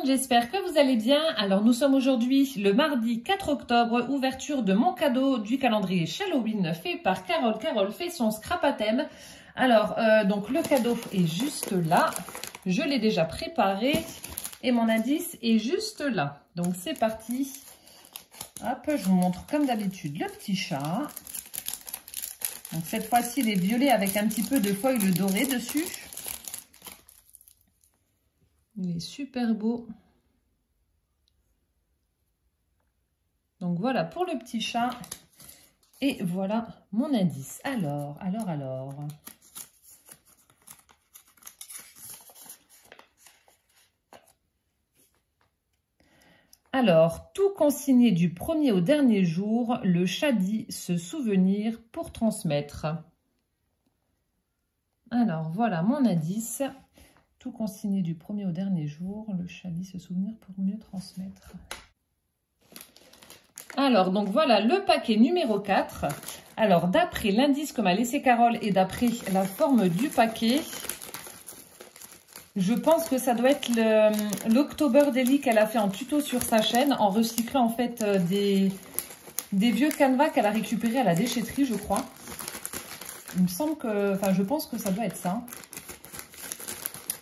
j'espère que vous allez bien. Alors nous sommes aujourd'hui le mardi 4 octobre, ouverture de mon cadeau du calendrier Halloween fait par Carole. Carole fait son scrap à thème. Alors donc le cadeau est juste là, je l'ai déjà préparé et mon indice est juste là. Donc c'est parti. Hop, je vous montre comme d'habitude le petit chat. Donc cette fois-ci il est violet avec un petit peu de foil doré dessus. Il est super beau. Donc voilà pour le petit chat. Et voilà mon indice. Alors. Alors, tout consigné du premier au dernier jour, le chat dit se souvenir pour transmettre. Alors, voilà mon indice. Tout consigné du premier au dernier jour, le chat dit se souvenir pour mieux transmettre. Alors, donc voilà le paquet numéro 4. Alors, d'après l'indice que m'a laissé Carole et d'après la forme du paquet, je pense que ça doit être l'October Daily qu'elle a fait en tuto sur sa chaîne, en recyclant en fait des vieux canevas qu'elle a récupérés à la déchetterie, je crois. Il me semble que, enfin, je pense que ça doit être ça.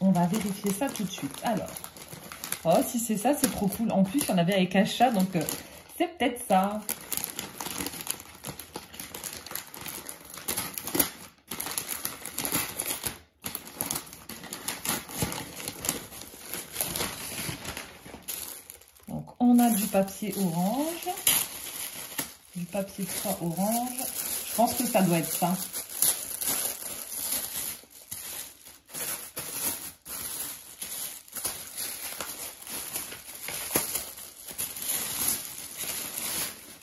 On va vérifier ça tout de suite. Alors, oh, si c'est ça, c'est trop cool. En plus, il y en avait avec un chat, donc c'est peut-être ça. Donc, on a du papier orange, du papier soie orange. Je pense que ça doit être ça.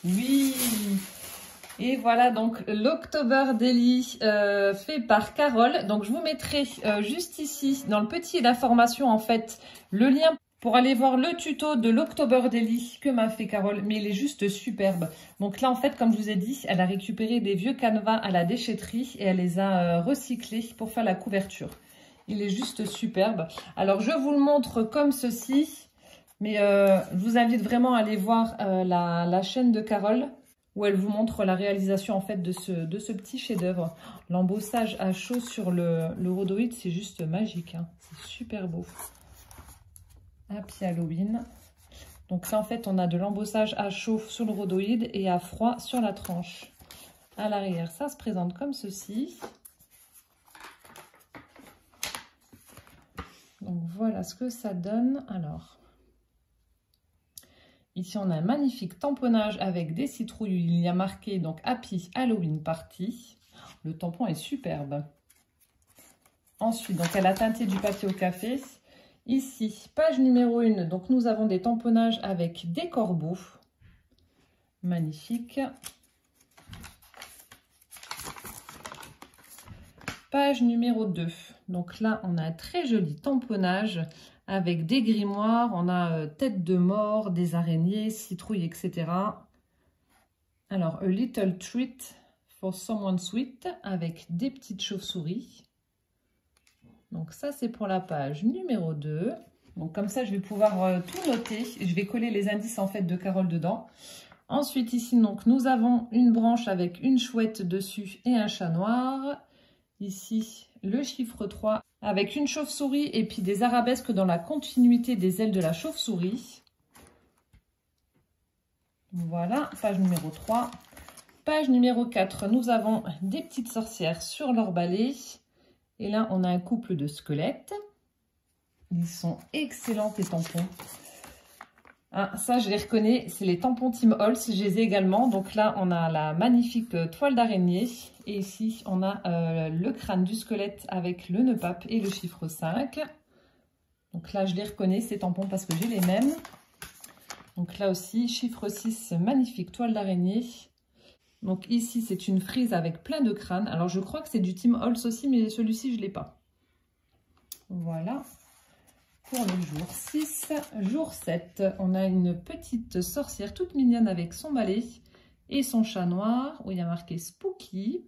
Oui, et voilà donc l'October Daily fait par Carole. Donc je vous mettrai juste ici dans le petit d'information en fait le lien pour aller voir le tuto de l'October Daily que m'a fait Carole. Mais il est juste superbe. Donc là en fait comme je vous ai dit, elle a récupéré des vieux canevas à la déchetterie et elle les a recyclés pour faire la couverture. Il est juste superbe. Alors je vous le montre comme ceci. Mais je vous invite vraiment à aller voir la chaîne de Carole où elle vous montre la réalisation en fait de ce petit chef-d'œuvre. L'embossage à chaud sur le rhodoïde, c'est juste magique. Hein. C'est super beau. Happy Halloween. Donc là en fait on a de l'embossage à chaud sur le rhodoïde et à froid sur la tranche. À l'arrière, ça se présente comme ceci. Donc voilà ce que ça donne. Alors. Ici, on a un magnifique tamponnage avec des citrouilles. Il y a marqué donc Happy Halloween Party. Le tampon est superbe. Ensuite, donc elle a teinté du papier au café. Ici, page numéro 1. Donc nous avons des tamponnages avec des corbeaux. Magnifique. Page numéro 2. Donc là, on a un très joli tamponnage avec des grimoires. On a tête de mort, des araignées, citrouilles, etc. Alors, a little treat for someone sweet avec des petites chauves-souris. Donc ça, c'est pour la page numéro 2. Donc comme ça, je vais pouvoir tout noter. Je vais coller les indices en fait de Carole dedans. Ensuite, ici, donc, nous avons une branche avec une chouette dessus et un chat noir. Ici, le chiffre 3 avec une chauve-souris et puis des arabesques dans la continuité des ailes de la chauve-souris. Voilà, page numéro 3. Page numéro 4, nous avons des petites sorcières sur leur balai. Et là, on a un couple de squelettes. Ils sont excellents, les tampons. Ah, ça, je les reconnais, c'est les tampons Tim Holtz, je les ai également. Donc là, on a la magnifique toile d'araignée. Et ici, on a le crâne du squelette avec le nœud pape et le chiffre 5. Donc là, je les reconnais, ces tampons, parce que j'ai les mêmes. Donc là aussi, chiffre 6, magnifique toile d'araignée. Donc ici, c'est une frise avec plein de crânes. Alors, je crois que c'est du Tim Holtz aussi, mais celui-ci, je ne l'ai pas. Voilà. Pour le jour 6, jour 7, on a une petite sorcière toute mignonne avec son balai et son chat noir où il y a marqué Spooky.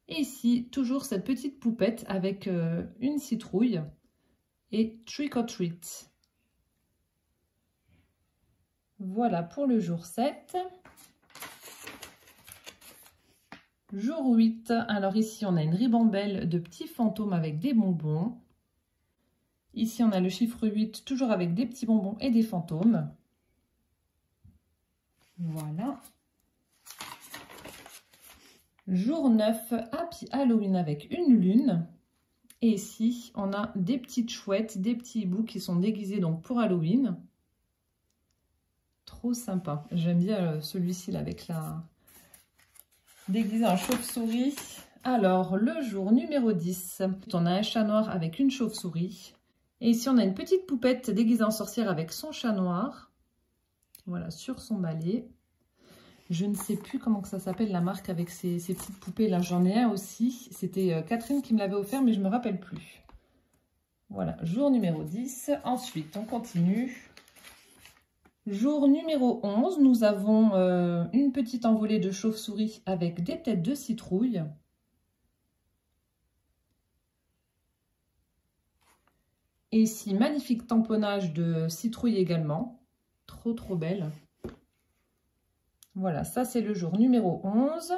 Et ici, toujours cette petite poupette avec une citrouille et Trick or Treat. Voilà pour le jour 7. Jour 8, alors ici on a une ribambelle de petits fantômes avec des bonbons. Ici on a le chiffre 8, toujours avec des petits bonbons et des fantômes. Voilà. Jour 9, Happy Halloween avec une lune. Et ici on a des petites chouettes, des petits hiboux qui sont déguisés donc pour Halloween. Trop sympa. J'aime bien celui-ci avec la... déguisé en chauve-souris. Alors, le jour numéro 10, on a un chat noir avec une chauve-souris. Et ici, on a une petite poupette déguisée en sorcière avec son chat noir. Voilà, sur son balai. Je ne sais plus comment que ça s'appelle la marque avec ces petites poupées. Là, j'en ai un aussi. C'était Catherine qui me l'avait offert, mais je ne me rappelle plus. Voilà, jour numéro 10. Ensuite, on continue. Jour numéro 11, nous avons une petite envolée de chauve-souris avec des têtes de citrouille. Et ici, magnifique tamponnage de citrouille également. Trop, trop belle. Voilà, ça c'est le jour numéro 11.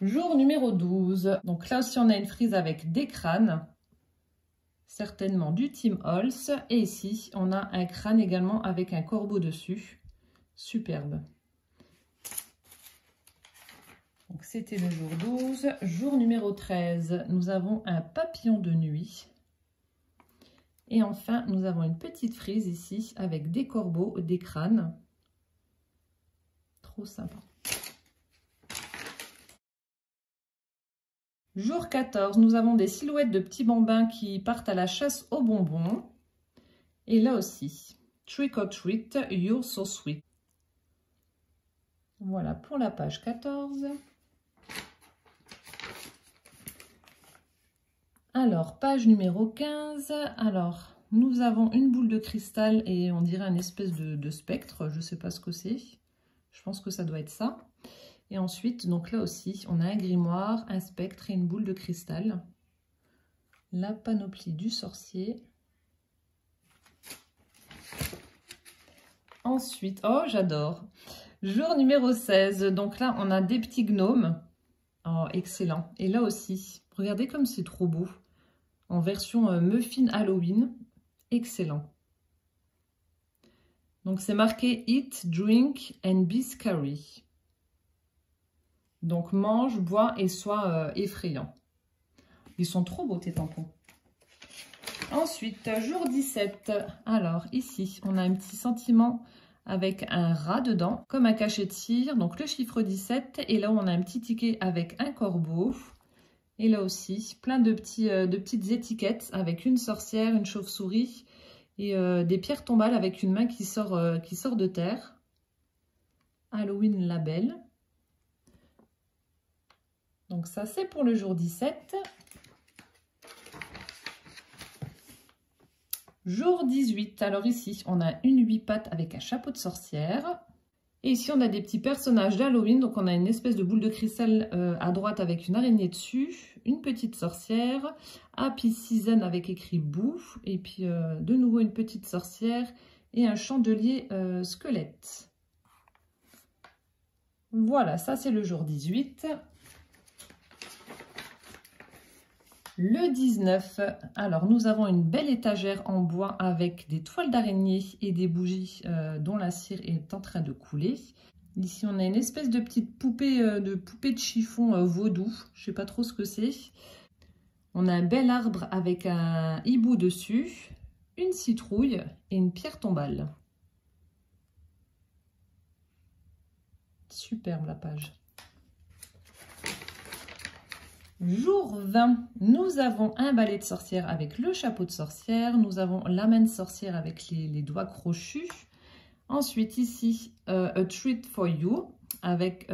Jour numéro 12. Donc là aussi, on a une frise avec des crânes. Certainement du Team Holz. Et ici, on a un crâne également avec un corbeau dessus. Superbe. Donc c'était le jour 12. Jour numéro 13, nous avons un papillon de nuit. Et enfin, nous avons une petite frise ici avec des corbeaux, des crânes. Trop sympa. Jour 14, nous avons des silhouettes de petits bambins qui partent à la chasse aux bonbons. Et là aussi, Trick or Treat, You're So Sweet. Voilà pour la page 14. Alors, page numéro 15. Alors, nous avons une boule de cristal et on dirait une espèce de spectre. Je ne sais pas ce que c'est. Je pense que ça doit être ça. Et ensuite, donc là aussi, on a un grimoire, un spectre et une boule de cristal. La panoplie du sorcier. Ensuite, oh j'adore. Jour numéro 16. Donc là, on a des petits gnomes. Oh, excellent. Et là aussi, regardez comme c'est trop beau. En version muffin Halloween. Excellent. Donc c'est marqué Eat, Drink and Be Scary. Donc mange, bois et sois effrayant. Ils sont trop beaux tes tampons. Ensuite, jour 17. Alors ici, on a un petit sentiment avec un rat dedans, comme un cachet de cire. Donc le chiffre 17. Et là, on a un petit ticket avec un corbeau. Et là aussi, plein de petites étiquettes avec une sorcière, une chauve-souris et des pierres tombales avec une main qui sort de terre. Halloween label. Donc ça, c'est pour le jour 17. Jour 18. Alors ici, on a une 8 pattes avec un chapeau de sorcière. Et ici, on a des petits personnages d'Halloween. Donc, on a une espèce de boule de cristal à droite avec une araignée dessus. Une petite sorcière. Happy Season avec écrit bouffe. Et puis, de nouveau, une petite sorcière. Et un chandelier squelette. Voilà, ça, c'est le jour 18. Le 19, alors nous avons une belle étagère en bois avec des toiles d'araignée et des bougies dont la cire est en train de couler. Ici, on a une espèce de petite poupée de chiffon vaudou. Je ne sais pas trop ce que c'est. On a un bel arbre avec un hibou dessus, une citrouille et une pierre tombale. Superbe la page. Jour 20, nous avons un balai de sorcière avec le chapeau de sorcière. Nous avons la main de sorcière avec les doigts crochus. Ensuite, ici, A Treat for You avec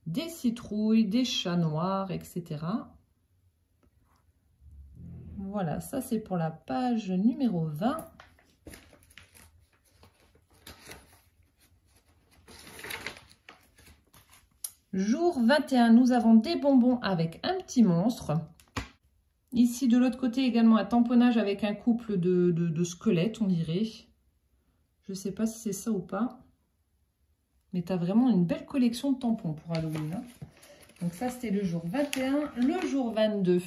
des citrouilles, des chats noirs, etc. Voilà, ça c'est pour la page numéro 20. Jour 21, nous avons des bonbons avec un petit monstre. Ici, de l'autre côté, également un tamponnage avec un couple de squelettes, on dirait. Je ne sais pas si c'est ça ou pas. Mais tu as vraiment une belle collection de tampons pour Halloween. Hein. Donc ça, c'était le jour 21. Le jour 22.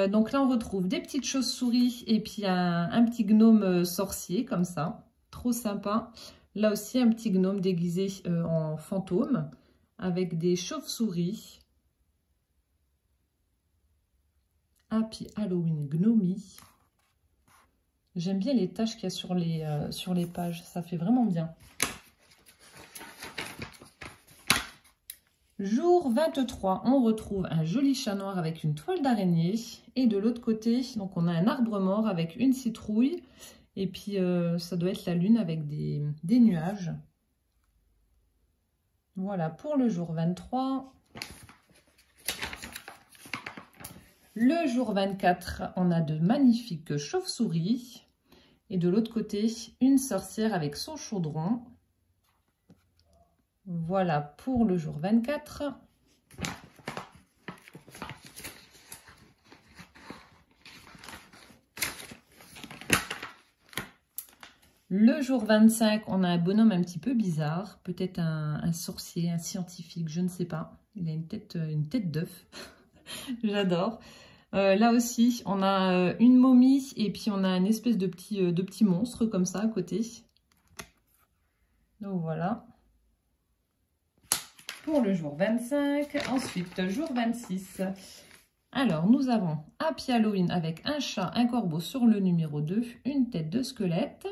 Donc là, on retrouve des petites chauves-souris et puis un petit gnome sorcier, comme ça. Trop sympa. Là aussi, un petit gnome déguisé en fantôme avec des chauves-souris. Happy Halloween Gnomie. J'aime bien les taches qu'il y a sur les pages. Ça fait vraiment bien. Jour 23, on retrouve un joli chat noir avec une toile d'araignée. Et de l'autre côté, donc on a un arbre mort avec une citrouille. Et puis, ça doit être la lune avec des nuages. Voilà pour le jour 23. Le jour 24, on a de magnifiques chauves-souris. Et de l'autre côté, une sorcière avec son chaudron. Voilà pour le jour 24. Le jour 25, on a un bonhomme un petit peu bizarre. Peut-être un sorcier, un scientifique, je ne sais pas. Il a une tête d'œuf. J'adore. Là aussi, on a une momie et puis on a une espèce de petit monstre comme ça à côté. Donc voilà. Pour le jour 25. Ensuite, jour 26. Alors, nous avons Happy Halloween avec un chat, un corbeau sur le numéro 2, une tête de squelette.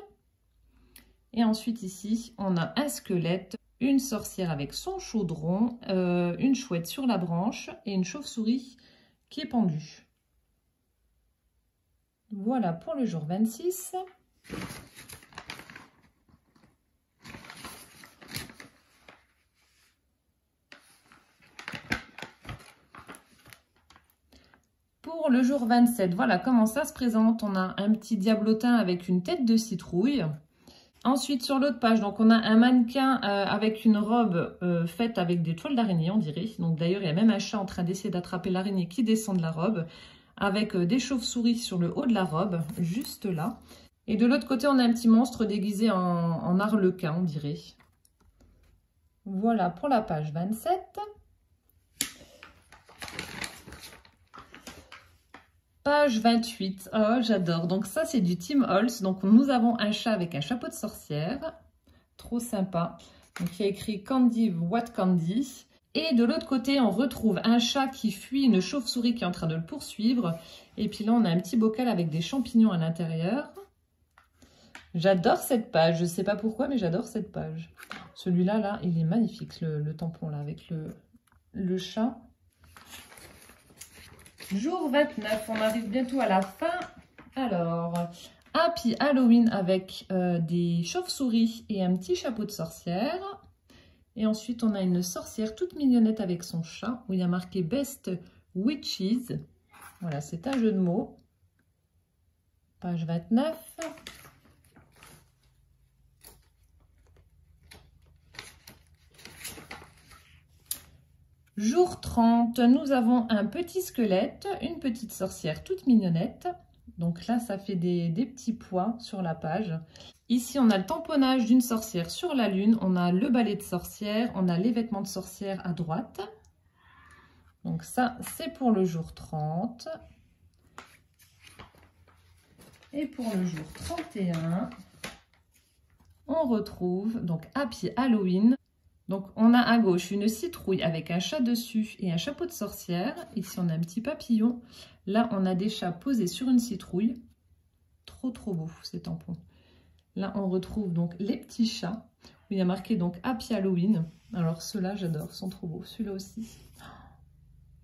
Et ensuite, ici, on a un squelette, une sorcière avec son chaudron, une chouette sur la branche et une chauve-souris qui est pendue. Voilà pour le jour 26. Pour le jour 27, voilà comment ça se présente. On a un petit diablotin avec une tête de citrouille. Ensuite, sur l'autre page, donc on a un mannequin avec une robe faite avec des toiles d'araignée, on dirait. Donc d'ailleurs, il y a même un chat en train d'essayer d'attraper l'araignée qui descend de la robe, avec des chauves-souris sur le haut de la robe, juste là. Et de l'autre côté, on a un petit monstre déguisé en arlequin, on dirait. Voilà pour la page 27. Page 28. Oh, j'adore. Donc ça, c'est du Tim Holtz. Donc nous avons un chat avec un chapeau de sorcière. Trop sympa. Donc il y a écrit Candy What Candy. Et de l'autre côté, on retrouve un chat qui fuit une chauve-souris qui est en train de le poursuivre. Et puis là, on a un petit bocal avec des champignons à l'intérieur. J'adore cette page. Je ne sais pas pourquoi, mais j'adore cette page. Celui-là, là, il est magnifique, le tampon là, avec le chat. Jour 29, on arrive bientôt à la fin. Alors, Happy Halloween avec des chauves-souris et un petit chapeau de sorcière. Et ensuite, on a une sorcière toute mignonnette avec son chat, où il y a marqué Best Witches. Voilà, c'est un jeu de mots. Page 29. Jour 30, nous avons un petit squelette, une petite sorcière toute mignonnette. Donc là, ça fait des petits pois sur la page. Ici, on a le tamponnage d'une sorcière sur la lune. On a le balai de sorcière. On a les vêtements de sorcière à droite. Donc ça, c'est pour le jour 30. Et pour le jour 31, on retrouve donc Happy Halloween. Donc on a à gauche une citrouille avec un chat dessus et un chapeau de sorcière. Ici, on a un petit papillon. Là, on a des chats posés sur une citrouille. Trop beau ces tampons. Là, on retrouve donc les petits chats, où il y a marqué donc Happy Halloween. Alors ceux-là, j'adore, sont trop beaux. Celui-là aussi.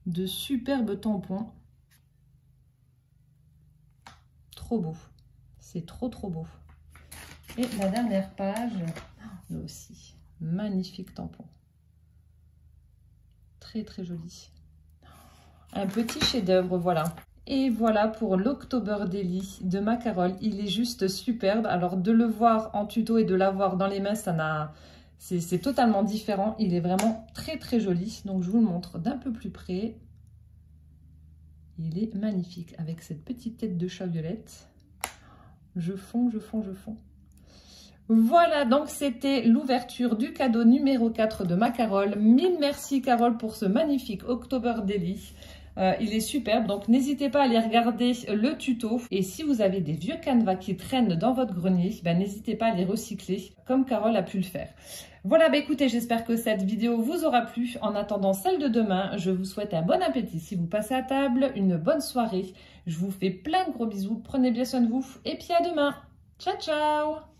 De superbes tampons. Trop beau. C'est trop beau. Et la dernière page, là aussi, magnifique tampon. Très joli. Un petit chef-d'œuvre, voilà. Et voilà pour l'October Daily de ma Carole. Il est juste superbe. Alors de le voir en tuto et de l'avoir dans les mains, c'est totalement différent. Il est vraiment très joli. Donc je vous le montre d'un peu plus près. Il est magnifique avec cette petite tête de chat violette. Je fonds. Voilà, donc c'était l'ouverture du cadeau numéro 4 de ma Carole. Mille merci Carole pour ce magnifique October Daily. Il est superbe, donc n'hésitez pas à aller regarder le tuto. Et si vous avez des vieux canevas qui traînent dans votre grenier, ben, n'hésitez pas à les recycler comme Carole a pu le faire. Voilà, ben écoutez, j'espère que cette vidéo vous aura plu. En attendant celle de demain, je vous souhaite un bon appétit si vous passez à table, une bonne soirée. Je vous fais plein de gros bisous, prenez bien soin de vous et puis à demain. Ciao, ciao!